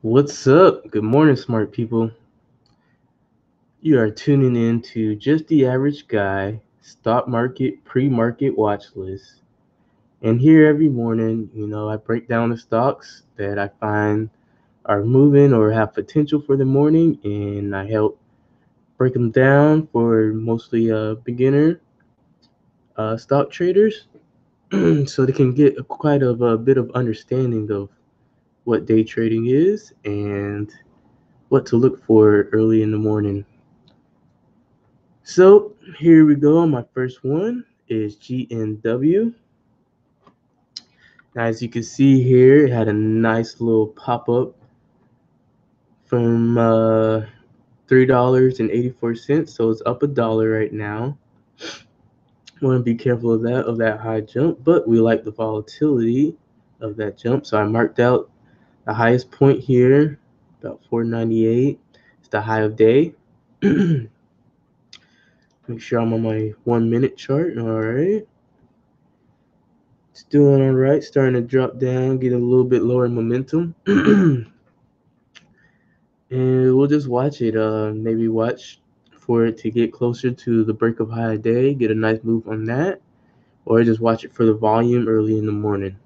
What's up? Good morning, smart people. You are tuning in to Just the Average Guy Stock Market Pre-Market Watch List. And here every morning, I break down the stocks that I find are moving or have potential for the morning, and I help break them down for mostly beginner stock traders so they can get quite a bit of understanding of what day trading is and what to look for early in the morning. So here we go. My first one is GNW. Now, as you can see here, it had a nice little pop up from $3.84. So it's up $1 right now. Want to be careful of that high jump, but we like the volatility of that jump. So I marked out the highest point here, about 498. It's the high of day. Make sure I'm on my 1 minute chart. All right. It's doing all right, starting to drop down, getting a little bit lower in momentum. And we'll just watch it. Maybe watch for it to get closer to the break of high day, get a nice move on that, or just watch it for the volume early in the morning.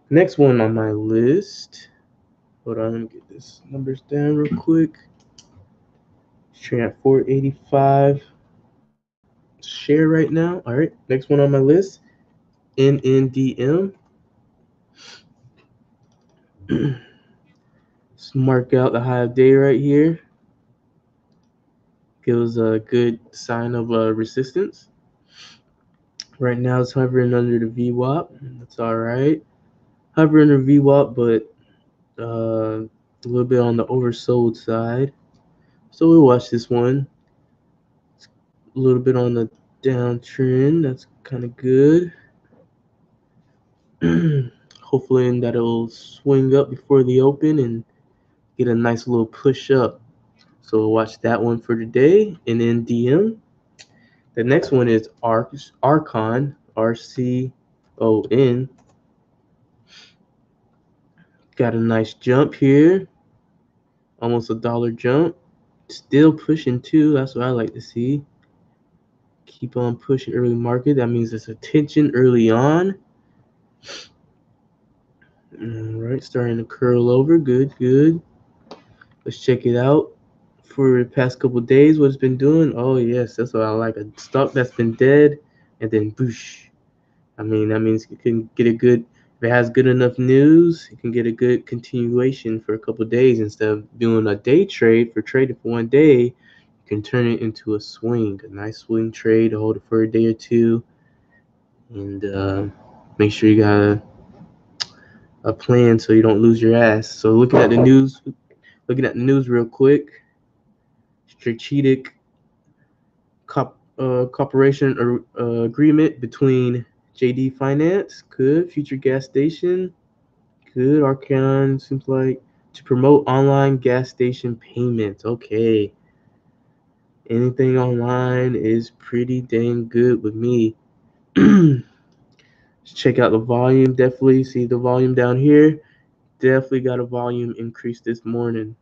Next one on my list. Hold on, let me get this numbers down real quick. Trading at 485 share right now. All right, next one on my list, NNDM. Let's mark out the high of day right here. Gives a good sign of resistance. Right now it's hovering under the VWAP. That's all right. Hovering under VWAP, but a little bit on the oversold side. So we'll watch this one. It's a little bit on the downtrend. That's kind of good. Hopefully that'll swing up before the open and get a nice little push up. So we'll watch that one for today. And then DM. The next one is RCON, RCON. Got a nice jump here, almost $1 jump. Still pushing too. That's what I like to see. Keep on pushing early market. That means there's attention early on. All right, starting to curl over. Good, good. Let's check it out for the past couple days. What it's been doing? Oh yes, that's what I like. A stock that's been dead, and then boosh. I mean, that means you can get a good, if it has good enough news, you can get a good continuation for a couple of days instead of doing a day trade for trading for 1 day. You can turn it into a swing, a nice swing trade, hold it for a day or two, and make sure you got a plan so you don't lose your ass. So looking at the news real quick, strategic cooperation agreement between JD Finance, good, Future Gas Station, good. RCON seems like to promote online gas station payments. Okay. Anything online is pretty dang good with me. Check out the volume. Definitely see the volume down here. Definitely got a volume increase this morning.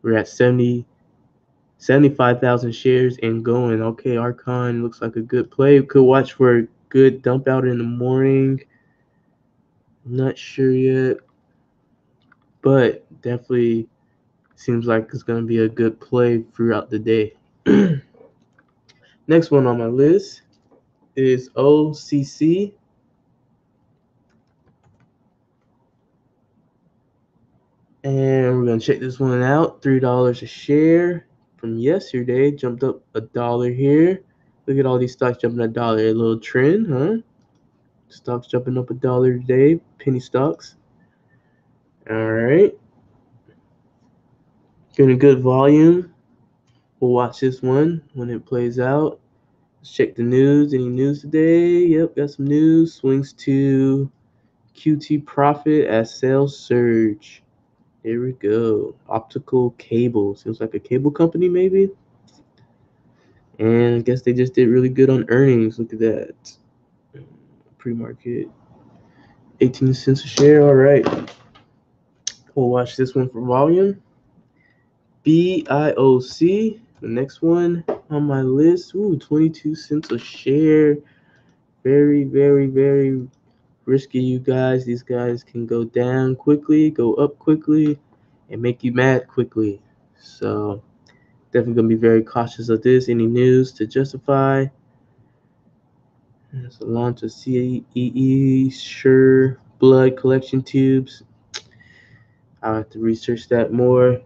We're at 75,000 shares and going. Okay, RCON looks like a good play. Could watch for a good dump out in the morning. Not sure yet, but definitely seems like it's going to be a good play throughout the day. Next one on my list is OCC. And we're going to check this one out. $3 a share from yesterday. Jumped up $1 here. Look at all these stocks jumping $1. A little trend, huh? Stocks jumping up $1 today. Penny stocks. All right. Getting a good volume. We'll watch this one when it plays out. Let's check the news. Any news today? Yep, got some news. Swings to QT profit as sales surge. Here we go. Optical cable. Seems like a cable company, maybe. And I guess they just did really good on earnings. Look at that. Pre-market. 18 cents a share. All right. We'll watch this one for volume. BIOC, the next one on my list. Ooh, 22 cents a share. Very, very, very risky, you guys. These guys can go down quickly, go up quickly, and make you mad quickly. So definitely gonna be very cautious of this. Any news to justify? There's a launch of CEE sure blood collection tubes. I'll have to research that more.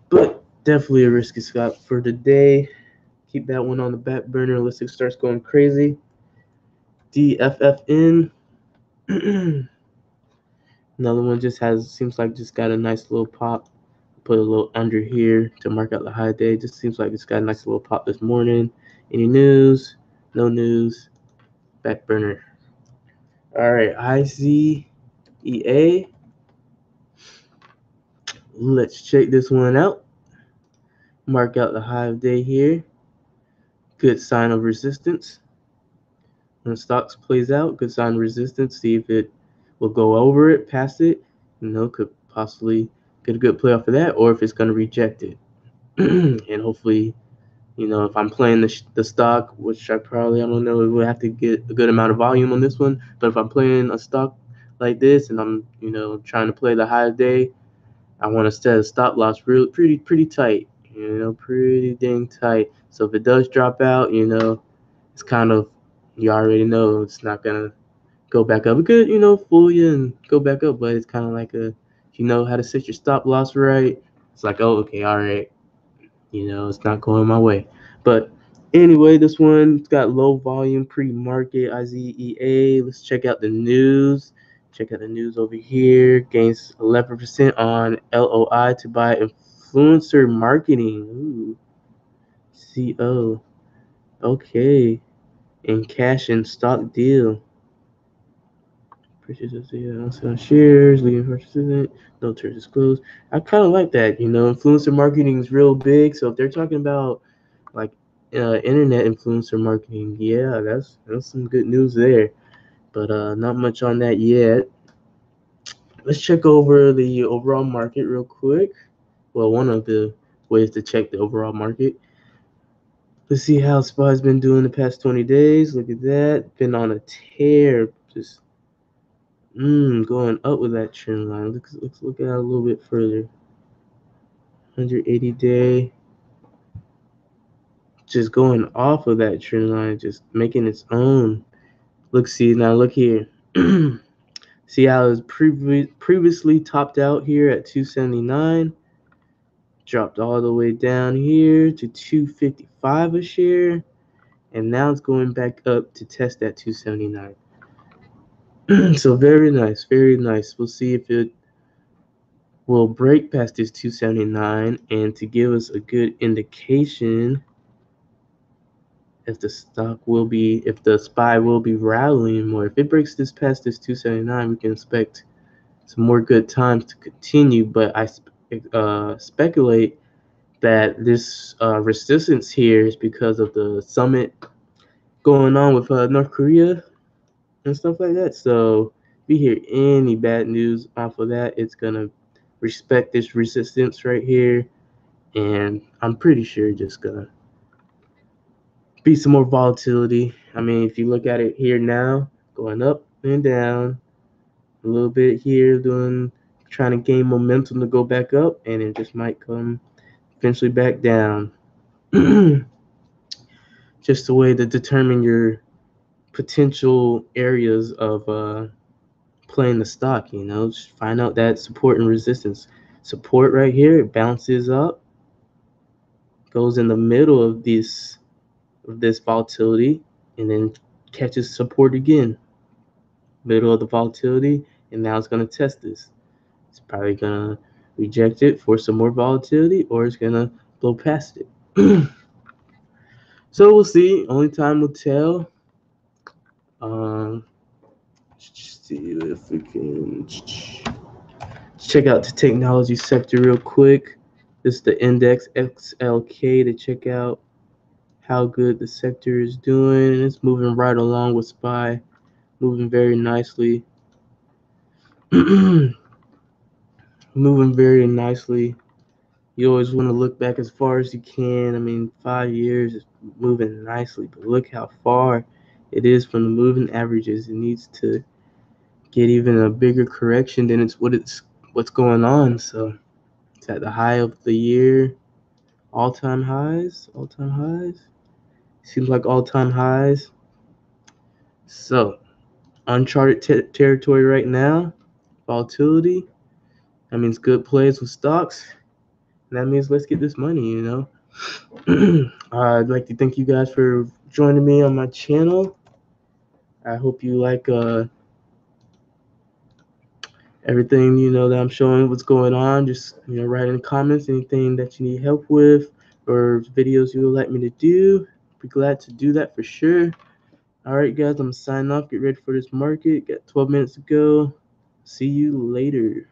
But definitely a risky spot for today. Keep that one on the back burner unless it starts going crazy. DFFN. Another one seems like just got a nice little pop. Put a little under here to mark out the high day. Just seems like it's got a nice little pop this morning. Any news? No news. Back burner. All right, IZEA. Let's check this one out. Mark out the high of day here. Good sign of resistance. When stocks plays out, good sign of resistance. See if it will go over it, past it. Could possibly get a good play off of that, or if it's going to reject it. And hopefully, if I'm playing the stock, which I don't know, we'll have to get a good amount of volume on this one. But if I'm playing a stock like this and I'm, trying to play the high day, I want to set a stop loss pretty tight, pretty dang tight. So if it does drop out, it's kind of, you already know it's not going to go back up. It could, fool you and go back up, but it's kind of like if you know how to set your stop loss right, it's like, oh, okay, all right, it's not going my way. But anyway, this one's got low volume pre-market IZEA. Let's check out the news. Check out the news over here. Gains 11% on LOI to buy influencer marketing. Ooh, CO. Okay. And cash and stock deal. Purchase of the shares, leading purchases, no terms disclosed. I kind of like that. Influencer marketing is real big. So if they're talking about like internet influencer marketing, yeah, that's some good news there. But not much on that yet. Let's check over the overall market real quick. Well, one of the ways to check the overall market. Let's see how SPY's been doing the past 20 days. Look at that. Been on a tear. Just going up with that trend line. Let's look at it a little bit further. 180 day. Just going off of that trend line, just making its own. Look here. See how it was previously topped out here at 279. Dropped all the way down here to 255 a share. And now it's going back up to test that 279. So very nice, very nice. We'll see if it will break past this 279 and to give us a good indication if the SPY will be rallying more. If it breaks past this 279, we can expect some more good times to continue. But I speculate that this resistance here is because of the summit going on with North Korea and stuff like that. So if you hear any bad news off of that, it's gonna respect this resistance right here, and I'm pretty sure just gonna be some more volatility. I mean, if you look at it here now, going up and down a little bit here, trying to gain momentum to go back up, and it just might come eventually back down. Just a way to determine your potential areas of playing the stock, just find out that support and resistance. Support right here, it bounces up, goes in the middle of this volatility, and then catches support again. Middle of the volatility, and now it's going to test this. It's probably going to reject it for some more volatility, or it's going to blow past it. So we'll see. Only time will tell. See if we can check out the technology sector real quick. This is the index XLK to check out how good the sector is doing. It's moving right along with SPY, moving very nicely. Moving very nicely. You always want to look back as far as you can. I mean, 5 years is moving nicely, but look how far it is from the moving averages. It needs to get even a bigger correction than what's going on. So it's at the high of the year, all-time highs, all-time highs. Seems like all-time highs. So uncharted territory right now. Volatility. That means good plays with stocks. And that means let's get this money. I'd like to thank you guys for joining me on my channel. I hope you like everything that I'm showing, what's going on. Just write in the comments anything that you need help with or videos you would like me to do. Be glad to do that for sure. All right, guys, I'm signing off. Get ready for this market. Got 12 minutes to go. See you later.